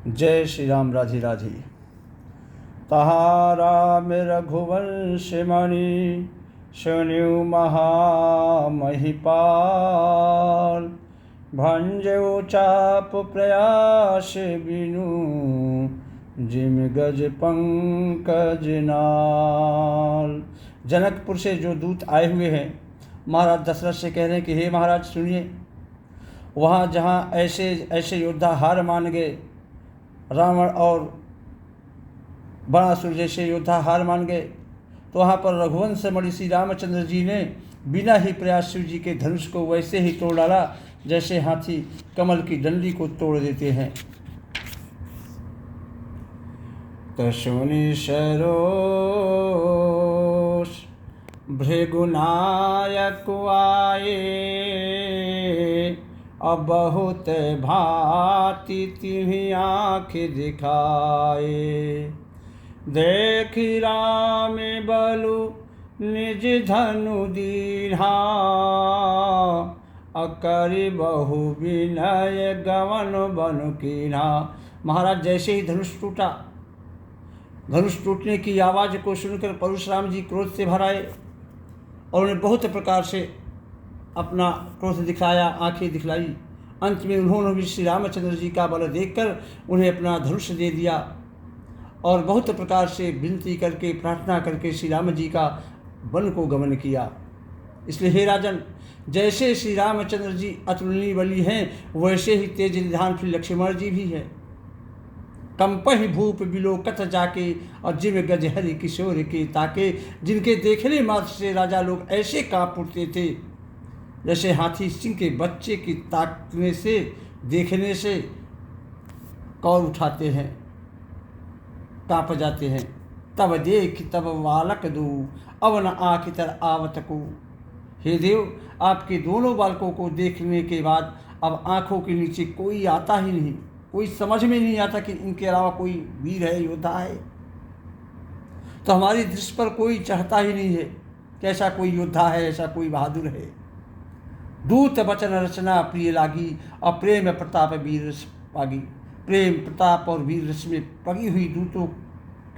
जय श्री राम। राधे राधे। तहारा में रघुवंश मणि सुनिउ महामहिपाल, भंजो चाप प्रयास बिनु जिम गज पंकज नाल। जनकपुर से जो दूत आए हुए हैं महाराज दशरथ से कह रहे हैं कि हे महाराज सुनिए, वहाँ जहाँ ऐसे ऐसे योद्धा हार मान गए, रावण और बाणासुर जैसे योद्धा हार मान गए, तो वहाँ पर रघुवंश मणि श्री रामचंद्र जी ने बिना ही प्रयास शिव जी के धनुष को वैसे ही तोड़ डाला जैसे हाथी कमल की डंडी को तोड़ देते हैं। तशुनि सरोष भृगुनायक आए, अब बहुत भांति तिन्हीं आँख दिखाए। देखी राम बलु निज धनु दीन्हा, अकरि बहु विनय गवन बनु कीन्हा। महाराज जैसे ही धनुष टूटा, धनुष टूटने की आवाज़ को सुनकर परशुराम जी क्रोध से भर आए और उन्हें बहुत प्रकार से अपना क्रोध दिखाया, आंखें दिखलाई। अंत में उन्होंने भी श्री रामचंद्र जी का बल देखकर उन्हें अपना धनुष दे दिया और बहुत प्रकार से विनती करके प्रार्थना करके श्री राम जी का वन को गमन किया। इसलिए हे राजन, जैसे श्री रामचंद्र जी अतुलनीय बली हैं, वैसे ही तेज निधान श्री लक्ष्मण जी भी हैं। कंपहि भूप बिलोकत जाके और जिम गज हरि किशोर के ताके, जिनके देखने मात्र से राजा लोग ऐसे काँप उठते थे जैसे हाथी सिंह के बच्चे की ताकने से, देखने से कौर उठाते हैं, काँप जाते हैं। तब देख तब बालक दो, अब न आँख तर आवत को। हे देव, आपके दोनों बालकों को देखने के बाद अब आँखों के नीचे कोई आता ही नहीं, कोई समझ में नहीं आता कि इनके अलावा कोई वीर है, योद्धा है। तो हमारी दृष्टि पर कोई चाहता ही नहीं है कि ऐसा कोई योद्धा है, ऐसा कोई बहादुर है। दूत वचन रचना प्रिय लागी, और प्रेम प्रताप वीर रस पागी। प्रेम प्रताप और वीर रस में पगी हुई दूतों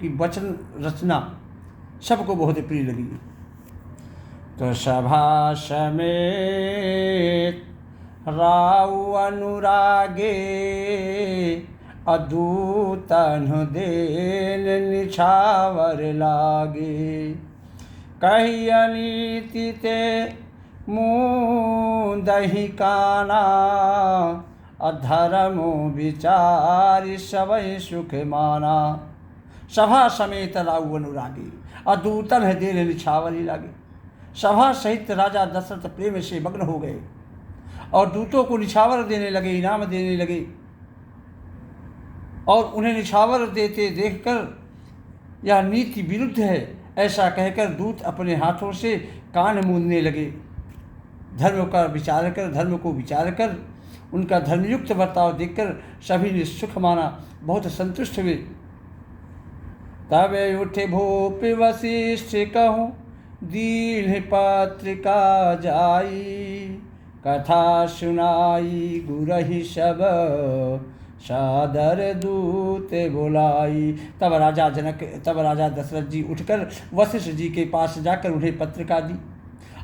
की वचन रचना सबको बहुत प्रिय लगी। तो सभा समेत राउ अनुरागे, अदूतन देन निछावर लागे। कही अनीति ते मुँह दही काना, अधर्मो विचार सबई सुख माना। सभा समेत राउ अनुरागी, अदूतन है देन निछावरी लागे। सभा सहित राजा दशरथ प्रेम से मग्न हो गए और दूतों को निछावर देने लगे, इनाम देने लगे। और उन्हें निछावर देते देखकर यह नीति विरुद्ध है ऐसा कहकर दूत अपने हाथों से कान मूंदने लगे। धर्म को विचार कर उनका धर्मयुक्त बर्ताव देखकर सभी ने सुख माना, बहुत संतुष्ट हुए। तब उठे भूप वशिष्ठ कहूँ, दीन पत्रिका जाई। कथा सुनाई गुरहि सब, सादर दूत बुलाई। तब राजा दशरथ जी उठकर वशिष्ठ जी के पास जाकर उन्हें पत्रिका दी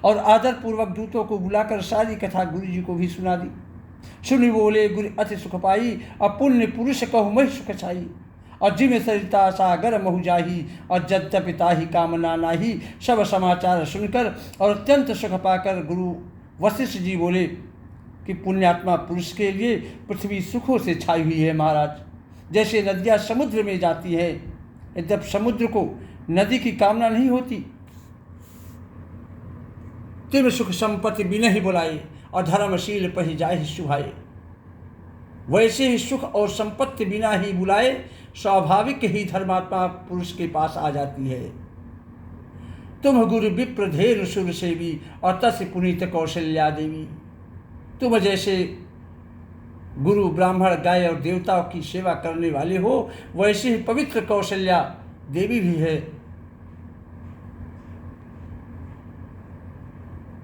और आदर पूर्वक दूतों को बुलाकर सारी कथा गुरु जी को भी सुना दी। सुनि बोले गुरु अति सुख पाई, और पुण्य पुरुष कहु महि सुख छाई। और जिम सरिता सागर महु जाही, और यद्यपि ताहि कामना नाही। सब समाचार सुनकर और अत्यंत सुख पाकर गुरु वशिष्ठ जी बोले कि पुण्यात्मा पुरुष के लिए पृथ्वी सुखों से छाई हुई है महाराज। जैसे नदियाँ समुद्र में जाती है, यद्यपि समुद्र को नदी की कामना नहीं होती। तिम सुख संपत्ति बिना ही बुलाए, और धर्मशील पहि जाहि शुभाए। वैसे ही सुख और संपत्ति बिना ही बुलाए स्वाभाविक ही धर्मात्मा पुरुष के पास आ जाती है। तुम गुरु विप्र धेनु सुर सेवी, और तस् पुनीत कौशल्या देवी। तुम जैसे गुरु ब्राह्मण गाय और देवताओं की सेवा करने वाले हो, वैसे ही पवित्र कौशल्या देवी भी है।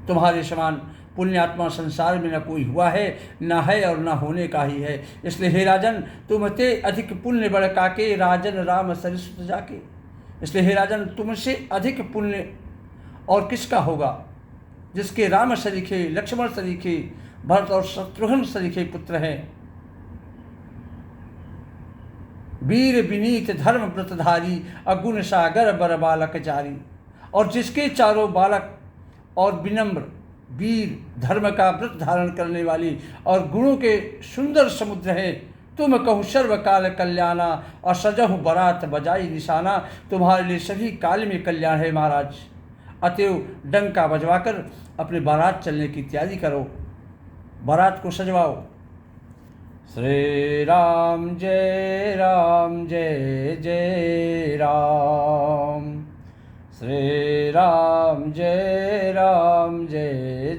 तुम्हारे समान पुण्यात्मा संसार में न कोई हुआ है, न है और न होने का ही है। इसलिए हे राजन, तुमते अधिक पुण्य बड़ काके, राजन राम सरिसुत जाके। इसलिए हे राजन, तुमसे अधिक पुण्य और किसका होगा, जिसके राम सरीखे, लक्ष्मण सरीखे, भरत और शत्रुघ्न सरीखे पुत्र हैं। वीर विनीत धर्म व्रतधारी, अगुण सागर बर बालक जारी। और जिसके चारों बालक और विनम्र, वीर, धर्म का व्रत धारण करने वाली और गुणों के सुंदर समुद्र हैं। तुम कहूँ सर्वकाल कल्याणा, और सजहु बरात बजाई निशाना। तुम्हारे लिए सभी काल में कल्याण है महाराज। अतएव डंका बजवाकर अपने बारात चलने की तैयारी करो, बारात को सजवाओ। श्री राम जय जय राम। श्री राम जय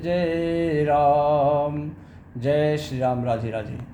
जय राम। जय श्री राम। राधे राधे।